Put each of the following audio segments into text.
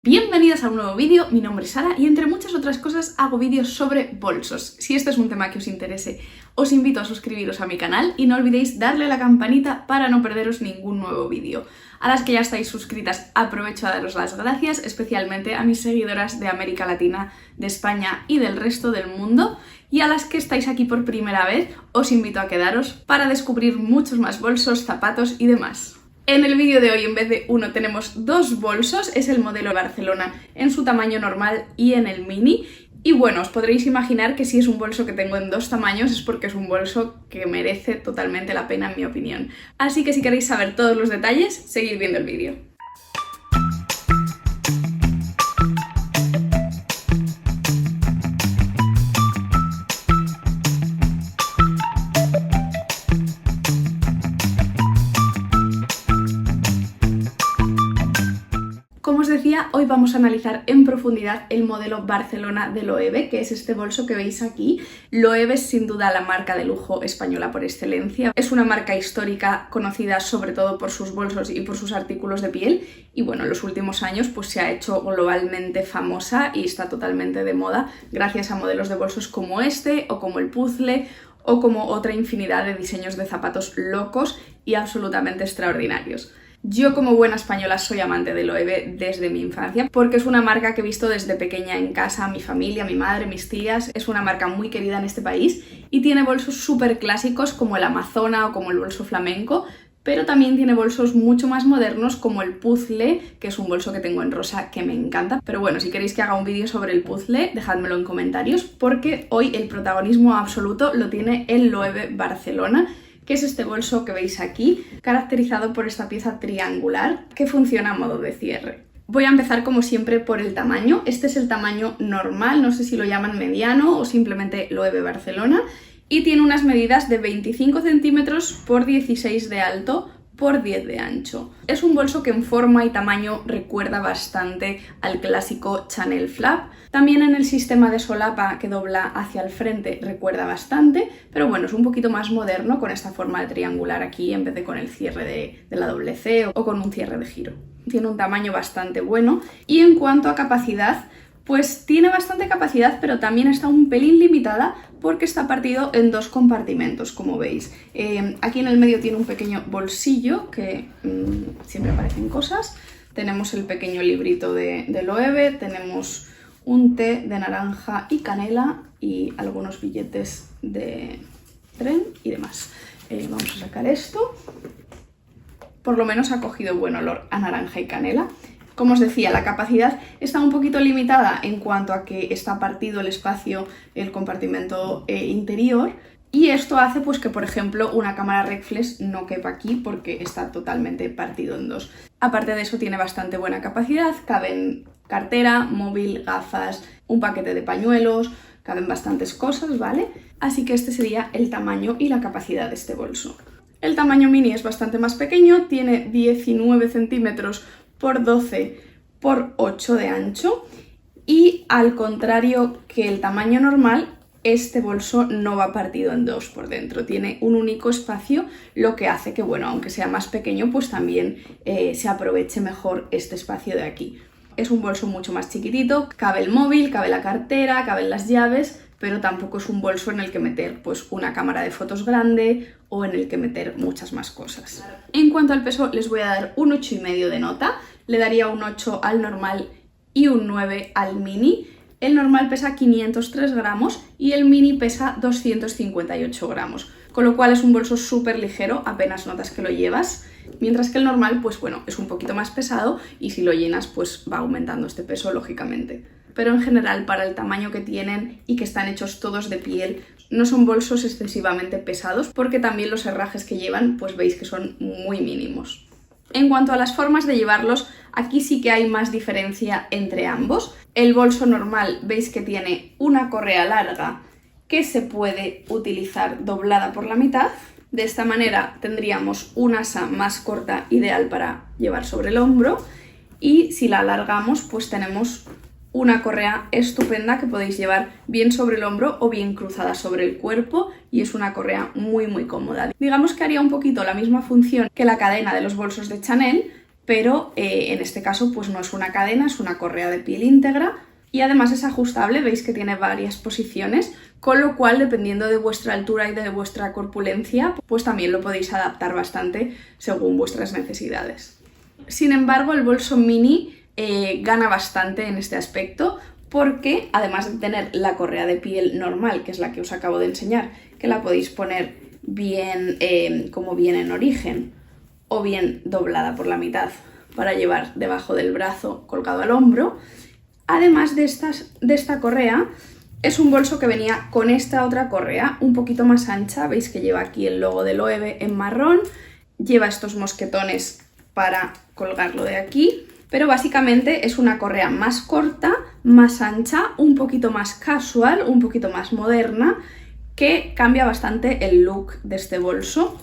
Bienvenidos a un nuevo vídeo, mi nombre es Sara y entre muchas otras cosas hago vídeos sobre bolsos. Si este es un tema que os interese, os invito a suscribiros a mi canal y no olvidéis darle a la campanita para no perderos ningún nuevo vídeo. A las que ya estáis suscritas, aprovecho a daros las gracias, especialmente a mis seguidoras de América Latina, de España y del resto del mundo. Y a las que estáis aquí por primera vez, os invito a quedaros para descubrir muchos más bolsos, zapatos y demás. En el vídeo de hoy, en vez de uno, tenemos dos bolsos. Es el modelo Barcelona en su tamaño normal y en el mini. Y bueno, os podréis imaginar que si es un bolso que tengo en dos tamaños es porque es un bolso que merece totalmente la pena en mi opinión. Así que si queréis saber todos los detalles, seguid viendo el vídeo. Como os decía, hoy vamos a analizar en profundidad el modelo Barcelona de Loewe, que es este bolso que veis aquí. Loewe es sin duda la marca de lujo española por excelencia. Es una marca histórica conocida sobre todo por sus bolsos y por sus artículos de piel. Y bueno, en los últimos años pues se ha hecho globalmente famosa y está totalmente de moda gracias a modelos de bolsos como este o como el puzzle o como otra infinidad de diseños de zapatos locos y absolutamente extraordinarios. Yo como buena española soy amante de Loewe desde mi infancia porque es una marca que he visto desde pequeña en casa, mi familia, mi madre, mis tías. Es una marca muy querida en este país y tiene bolsos súper clásicos como el Amazona o como el bolso flamenco, pero también tiene bolsos mucho más modernos como el puzzle, que es un bolso que tengo en rosa que me encanta. Pero bueno, si queréis que haga un vídeo sobre el puzzle, dejádmelo en comentarios porque hoy el protagonismo absoluto lo tiene el Loewe Barcelona, que es este bolso que veis aquí, caracterizado por esta pieza triangular que funciona a modo de cierre. Voy a empezar como siempre por el tamaño. Este es el tamaño normal, no sé si lo llaman mediano o simplemente Loewe Barcelona, y tiene unas medidas de 25 centímetros por 16 de alto por 10 de ancho. Es un bolso que en forma y tamaño recuerda bastante al clásico Chanel Flap. También en el sistema de solapa que dobla hacia el frente recuerda bastante, pero bueno, es un poquito más moderno con esta forma de triangular aquí en vez de con el cierre de la doble C o con un cierre de giro. Tiene un tamaño bastante bueno y en cuanto a capacidad, pues tiene bastante capacidad, pero también está un pelín limitada porque está partido en dos compartimentos, como veis. Aquí en el medio tiene un pequeño bolsillo que siempre aparecen cosas. Tenemos el pequeño librito de Loewe, tenemos un té de naranja y canela y algunos billetes de tren y demás. Vamos a sacar esto. Por lo menos ha cogido buen olor a naranja y canela. Como os decía, la capacidad está un poquito limitada en cuanto a que está partido el espacio, el compartimento interior, y esto hace pues que, por ejemplo, una cámara reflex no quepa aquí porque está totalmente partido en dos. Aparte de eso, tiene bastante buena capacidad, caben cartera, móvil, gafas, un paquete de pañuelos, caben bastantes cosas, ¿vale? Así que este sería el tamaño y la capacidad de este bolso. El tamaño mini es bastante más pequeño, tiene 19 centímetros por 12 por 8 de ancho y al contrario que el tamaño normal, este bolso no va partido en dos por dentro, tiene un único espacio, lo que hace que, bueno, aunque sea más pequeño, pues también se aproveche mejor este espacio de aquí. Es un bolso mucho más chiquitito, cabe el móvil, cabe la cartera, caben las llaves, pero tampoco es un bolso en el que meter pues una cámara de fotos grande o en el que meter muchas más cosas. En cuanto al peso, les voy a dar un 8,5 de nota. Le daría un 8 al normal y un 9 al mini. El normal pesa 503 gramos y el mini pesa 258 gramos, con lo cual es un bolso súper ligero, apenas notas que lo llevas, mientras que el normal, pues bueno, es un poquito más pesado y si lo llenas, pues va aumentando este peso, lógicamente. Pero en general, para el tamaño que tienen y que están hechos todos de piel, no son bolsos excesivamente pesados porque también los herrajes que llevan, pues veis que son muy mínimos. En cuanto a las formas de llevarlos, aquí sí que hay más diferencia entre ambos. El bolso normal veis que tiene una correa larga que se puede utilizar doblada por la mitad. De esta manera tendríamos un asa más corta ideal para llevar sobre el hombro y si la alargamos pues tenemos una correa estupenda que podéis llevar bien sobre el hombro o bien cruzada sobre el cuerpo y es una correa muy cómoda. Digamos que haría un poquito la misma función que la cadena de los bolsos de Chanel, pero en este caso pues no es una cadena, es una correa de piel íntegra y además es ajustable, veis que tiene varias posiciones, con lo cual dependiendo de vuestra altura y de vuestra corpulencia, pues también lo podéis adaptar bastante según vuestras necesidades. Sin embargo, el bolso mini gana bastante en este aspecto porque además de tener la correa de piel normal, que es la que os acabo de enseñar, que la podéis poner bien como viene en origen o bien doblada por la mitad para llevar debajo del brazo colgado al hombro, además de esta correa, es un bolso que venía con esta otra correa un poquito más ancha, veis que lleva aquí el logo de Loewe en marrón, lleva estos mosquetones para colgarlo de aquí, pero básicamente es una correa más corta, más ancha, un poquito más casual, un poquito más moderna, que cambia bastante el look de este bolso.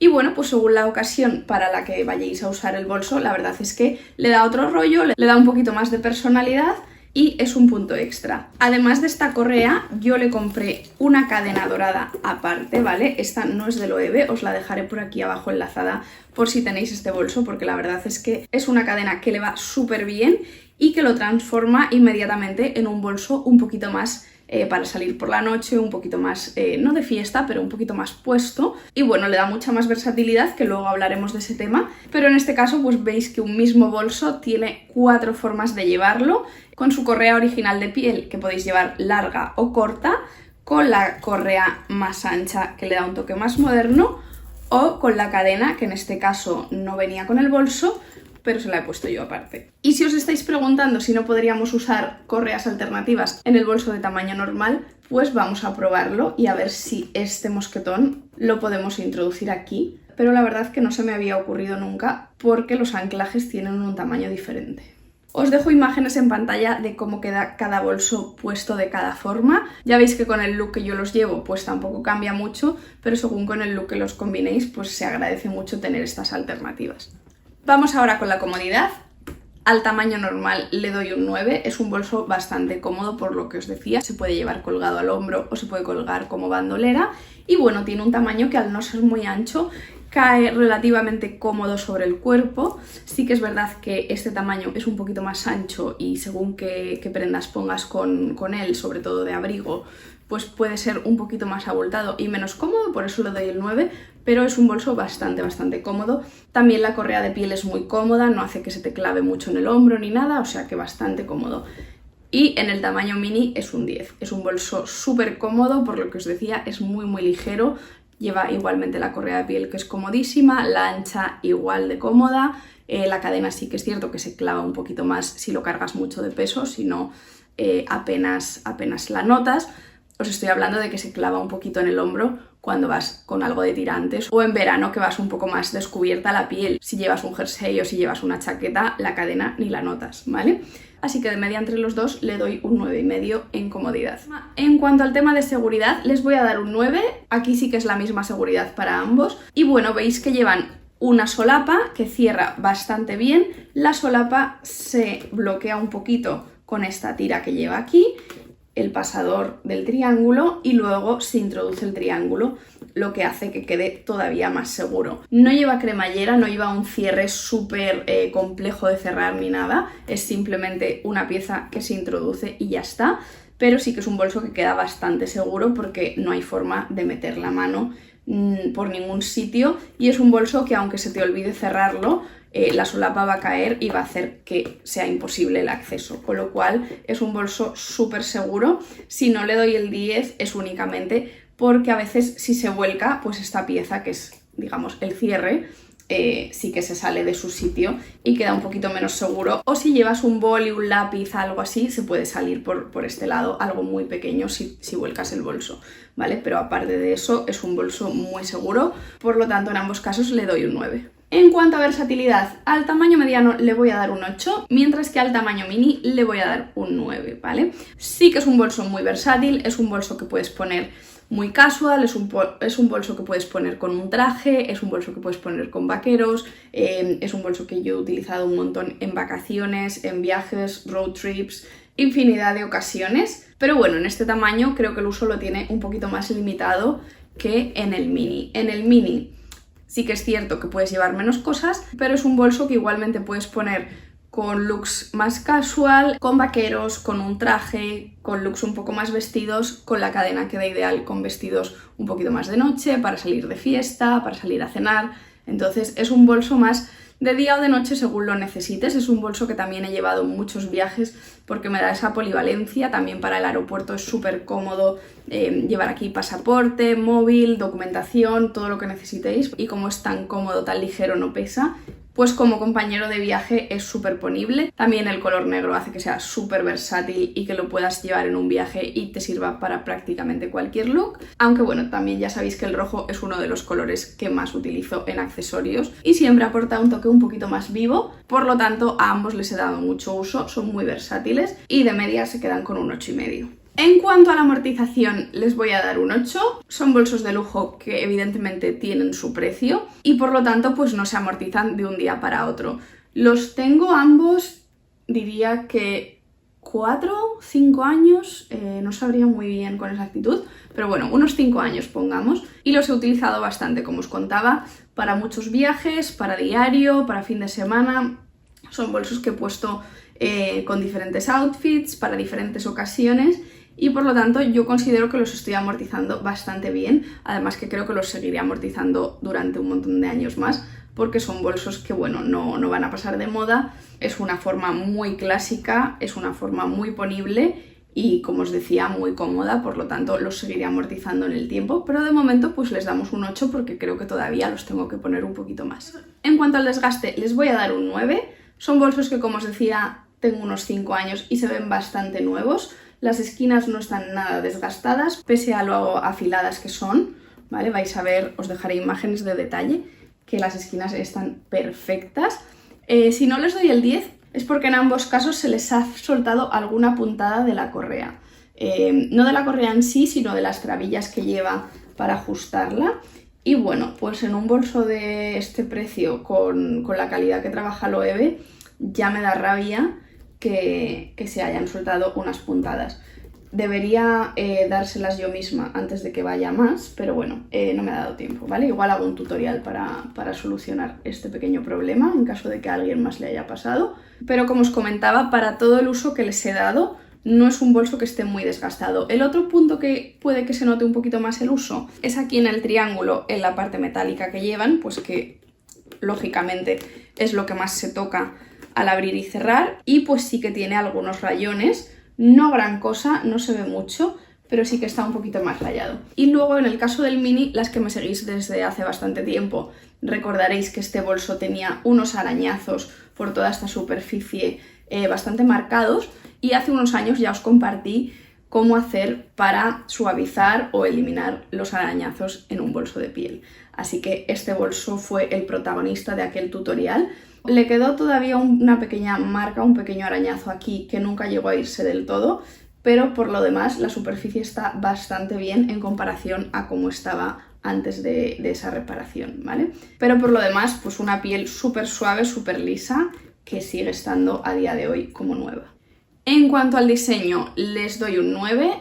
Y bueno, pues según la ocasión para la que vayáis a usar el bolso, la verdad es que le da otro rollo, le da un poquito más de personalidad y es un punto extra. Además de esta correa, yo le compré una cadena dorada aparte, ¿vale? Esta no es de Loewe, os la dejaré por aquí abajo enlazada por si tenéis este bolso, porque la verdad es que es una cadena que le va súper bien y que lo transforma inmediatamente en un bolso un poquito más para salir por la noche, un poquito más, no de fiesta, pero un poquito más puesto. Y bueno, le da mucha más versatilidad, que luego hablaremos de ese tema. Pero en este caso, pues veis que un mismo bolso tiene 4 formas de llevarlo, con su correa original de piel, que podéis llevar larga o corta, con la correa más ancha, que le da un toque más moderno, o con la cadena, que en este caso no venía con el bolso, pero se la he puesto yo aparte. Y si os estáis preguntando si no podríamos usar correas alternativas en el bolso de tamaño normal, pues vamos a probarlo y a ver si este mosquetón lo podemos introducir aquí. Pero la verdad que no se me había ocurrido nunca porque los anclajes tienen un tamaño diferente. Os dejo imágenes en pantalla de cómo queda cada bolso puesto de cada forma. Ya veis que con el look que yo los llevo pues tampoco cambia mucho, pero según con el look que los combinéis pues se agradece mucho tener estas alternativas. Vamos ahora con la comodidad. Al tamaño normal le doy un 9, es un bolso bastante cómodo por lo que os decía, se puede llevar colgado al hombro o se puede colgar como bandolera y bueno, tiene un tamaño que al no ser muy ancho cae relativamente cómodo sobre el cuerpo. Sí que es verdad que este tamaño es un poquito más ancho y según qué prendas pongas con él, sobre todo de abrigo, pues puede ser un poquito más abultado y menos cómodo, por eso le doy el 9, pero es un bolso bastante cómodo. También la correa de piel es muy cómoda, no hace que se te clave mucho en el hombro ni nada, o sea que bastante cómodo. Y en el tamaño mini es un 10, es un bolso súper cómodo, por lo que os decía, es muy ligero, lleva igualmente la correa de piel que es comodísima, la ancha igual de cómoda, la cadena sí que es cierto que se clava un poquito más si lo cargas mucho de peso, si no apenas la notas. Os estoy hablando de que se clava un poquito en el hombro cuando vas con algo de tirantes o en verano que vas un poco más descubierta la piel. Si llevas un jersey o si llevas una chaqueta, la cadena ni la notas, ¿vale? Así que de media entre los dos le doy un 9,5 en comodidad. En cuanto al tema de seguridad, les voy a dar un 9. Aquí sí que es la misma seguridad para ambos. Y bueno, veis que llevan una solapa que cierra bastante bien. La solapa se bloquea un poquito con esta tira que lleva aquí, el pasador del triángulo y luego se introduce el triángulo, lo que hace que quede todavía más seguro. No lleva cremallera, no lleva un cierre súper complejo de cerrar ni nada, es simplemente una pieza que se introduce y ya está, pero sí que es un bolso que queda bastante seguro porque no hay forma de meter la mano por ningún sitio y es un bolso que aunque se te olvide cerrarlo, la solapa va a caer y va a hacer que sea imposible el acceso, con lo cual es un bolso súper seguro. Si no le doy el 10 es únicamente porque a veces si se vuelca, pues esta pieza que es, digamos, el cierre, sí que se sale de su sitio y queda un poquito menos seguro. O si llevas un boli, un lápiz, algo así, se puede salir por este lado, algo muy pequeño si vuelcas el bolso, ¿vale? Pero aparte de eso es un bolso muy seguro, por lo tanto en ambos casos le doy un 9. En cuanto a versatilidad, al tamaño mediano le voy a dar un 8, mientras que al tamaño mini le voy a dar un 9, ¿vale? Sí que es un bolso muy versátil, es un bolso que puedes poner muy casual, es un bolso que puedes poner con un traje, es un bolso que puedes poner con vaqueros, es un bolso que yo he utilizado un montón en vacaciones, en viajes, road trips, infinidad de ocasiones. Pero bueno, en este tamaño creo que el uso lo tiene un poquito más limitado que en el mini. En el mini Sí que es cierto que puedes llevar menos cosas, pero es un bolso que igualmente puedes poner con looks más casual, con vaqueros, con un traje, con looks un poco más vestidos, con la cadena queda ideal con vestidos un poquito más de noche, para salir de fiesta, para salir a cenar. Entonces es un bolso más de día o de noche según lo necesites. Es un bolso que también he llevado en muchos viajes porque me da esa polivalencia. También para el aeropuerto es súper cómodo llevar aquí pasaporte, móvil, documentación, todo lo que necesitéis. Y como es tan cómodo, tan ligero, no pesa, pues como compañero de viaje es súper ponible. También el color negro hace que sea súper versátil y que lo puedas llevar en un viaje y te sirva para prácticamente cualquier look. Aunque bueno, también ya sabéis que el rojo es uno de los colores que más utilizo en accesorios y siempre aporta un toque un poquito más vivo. Por lo tanto, a ambos les he dado mucho uso, son muy versátiles y de media se quedan con un 8,5. En cuanto a la amortización, les voy a dar un 8. Son bolsos de lujo que evidentemente tienen su precio y por lo tanto pues no se amortizan de un día para otro. Los tengo ambos, diría que 4 o 5 años, no sabría muy bien con exactitud, pero bueno, unos 5 años pongamos, y los he utilizado bastante, como os contaba, para muchos viajes, para diario, para fin de semana. Son bolsos que he puesto con diferentes outfits, para diferentes ocasiones, y por lo tanto yo considero que los estoy amortizando bastante bien. Además que creo que los seguiré amortizando durante un montón de años más, porque son bolsos que bueno, no van a pasar de moda. Es una forma muy clásica, es una forma muy ponible y, como os decía, muy cómoda, por lo tanto los seguiré amortizando en el tiempo, pero de momento pues les damos un 8 porque creo que todavía los tengo que poner un poquito más. En cuanto al desgaste, les voy a dar un 9. Son bolsos que, como os decía, tengo unos 5 años y se ven bastante nuevos. Las esquinas no están nada desgastadas, pese a lo afiladas que son, ¿vale? Vais a ver, os dejaré imágenes de detalle, que las esquinas están perfectas. Si no les doy el 10 es porque en ambos casos se les ha soltado alguna puntada de la correa. No de la correa en sí, sino de las trabillas que lleva para ajustarla. Y bueno, pues en un bolso de este precio, con la calidad que trabaja Loewe, ya me da rabia que se hayan soltado unas puntadas. Debería dárselas yo misma antes de que vaya más, pero bueno, no me ha dado tiempo, ¿vale? Igual hago un tutorial para solucionar este pequeño problema en caso de que a alguien más le haya pasado. Pero como os comentaba, para todo el uso que les he dado, no es un bolso que esté muy desgastado. El otro punto que puede que se note un poquito más el uso es aquí en el triángulo, en la parte metálica que llevan, pues que lógicamente es lo que más se toca al abrir y cerrar, y pues sí que tiene algunos rayones, no gran cosa, no se ve mucho, pero sí que está un poquito más rayado. Y luego en el caso del mini, las que me seguís desde hace bastante tiempo, recordaréis que este bolso tenía unos arañazos por toda esta superficie bastante marcados, y hace unos años ya os compartí cómo hacer para suavizar o eliminar los arañazos en un bolso de piel. Así que este bolso fue el protagonista de aquel tutorial. Le quedó todavía una pequeña marca, un pequeño arañazo aquí que nunca llegó a irse del todo, pero por lo demás la superficie está bastante bien en comparación a cómo estaba antes de esa reparación, ¿vale? Pero por lo demás, pues una piel súper suave, súper lisa, que sigue estando a día de hoy como nueva. En cuanto al diseño, les doy un 9.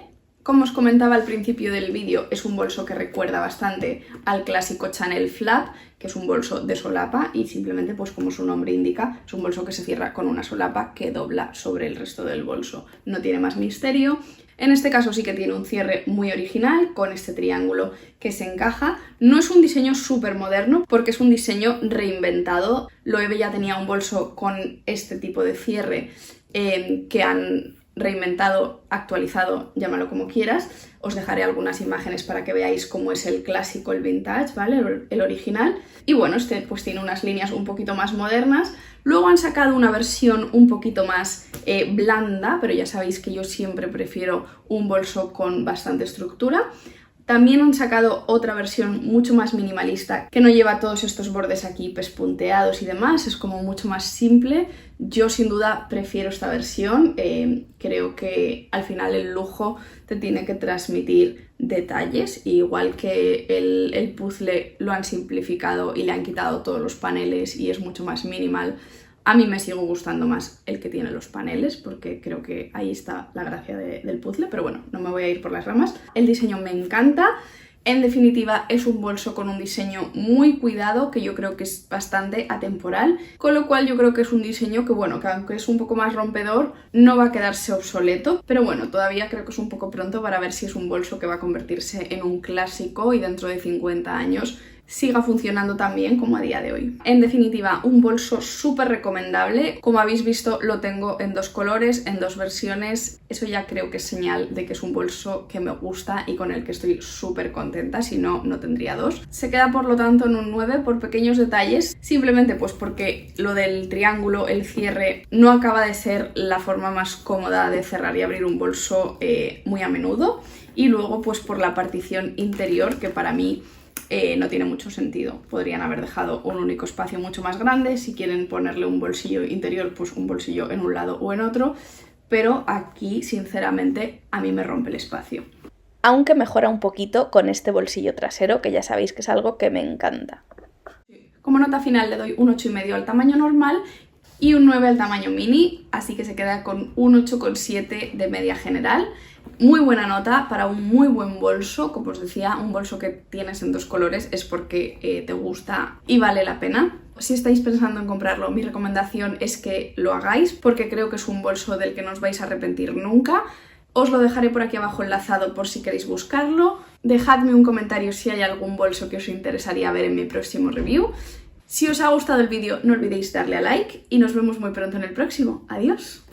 Como os comentaba al principio del vídeo, es un bolso que recuerda bastante al clásico Chanel Flap, que es un bolso de solapa y simplemente, pues como su nombre indica, es un bolso que se cierra con una solapa que dobla sobre el resto del bolso. No tiene más misterio. En este caso sí que tiene un cierre muy original, con este triángulo que se encaja. No es un diseño súper moderno, porque es un diseño reinventado. Loewe ya tenía un bolso con este tipo de cierre que han reinventado, actualizado, llámalo como quieras. Os dejaré algunas imágenes para que veáis cómo es el clásico, el vintage, ¿vale? El original. Y bueno, este pues tiene unas líneas un poquito más modernas. Luego han sacado una versión un poquito más blanda, pero ya sabéis que yo siempre prefiero un bolso con bastante estructura. También han sacado otra versión mucho más minimalista, que no lleva todos estos bordes aquí pespunteados y demás, es como mucho más simple. Yo sin duda prefiero esta versión, creo que al final el lujo te tiene que transmitir detalles, y igual que el puzzle lo han simplificado y le han quitado todos los paneles y es mucho más minimal. A mí me sigue gustando más el que tiene los paneles, porque creo que ahí está la gracia del puzzle, pero bueno, no me voy a ir por las ramas. El diseño me encanta En definitiva, es un bolso con un diseño muy cuidado, que yo creo que es bastante atemporal, con lo cual yo creo que es un diseño que, bueno, que aunque es un poco más rompedor, no va a quedarse obsoleto, pero bueno, todavía creo que es un poco pronto para ver si es un bolso que va a convertirse en un clásico y dentro de 50 años siga funcionando tan bien como a día de hoy. En definitiva, un bolso súper recomendable. Como habéis visto, lo tengo en 2 colores, en 2 versiones. Eso ya creo que es señal de que es un bolso que me gusta y con el que estoy súper contenta, si no, no tendría 2. Se queda por lo tanto en un 9 por pequeños detalles, simplemente pues porque lo del triángulo, el cierre, no acaba de ser la forma más cómoda de cerrar y abrir un bolso muy a menudo. Y luego pues por la partición interior, que para mí no tiene mucho sentido. Podrían haber dejado un único espacio mucho más grande. Si quieren ponerle un bolsillo interior, pues un bolsillo en un lado o en otro. Pero aquí, sinceramente, a mí me rompe el espacio. Aunque mejora un poquito con este bolsillo trasero, que ya sabéis que es algo que me encanta. Como nota final le doy un 8,5 al tamaño normal y un 9 al tamaño mini, así que se queda con un 8,7 de media general. Muy buena nota para un muy buen bolso. Como os decía, un bolso que tienes en 2 colores es porque te gusta y vale la pena. Si estáis pensando en comprarlo, mi recomendación es que lo hagáis porque creo que es un bolso del que no os vais a arrepentir nunca. Os lo dejaré por aquí abajo enlazado por si queréis buscarlo. Dejadme un comentario si hay algún bolso que os interesaría ver en mi próximo review. Si os ha gustado el vídeo, no olvidéis darle a like y nos vemos muy pronto en el próximo. ¡Adiós!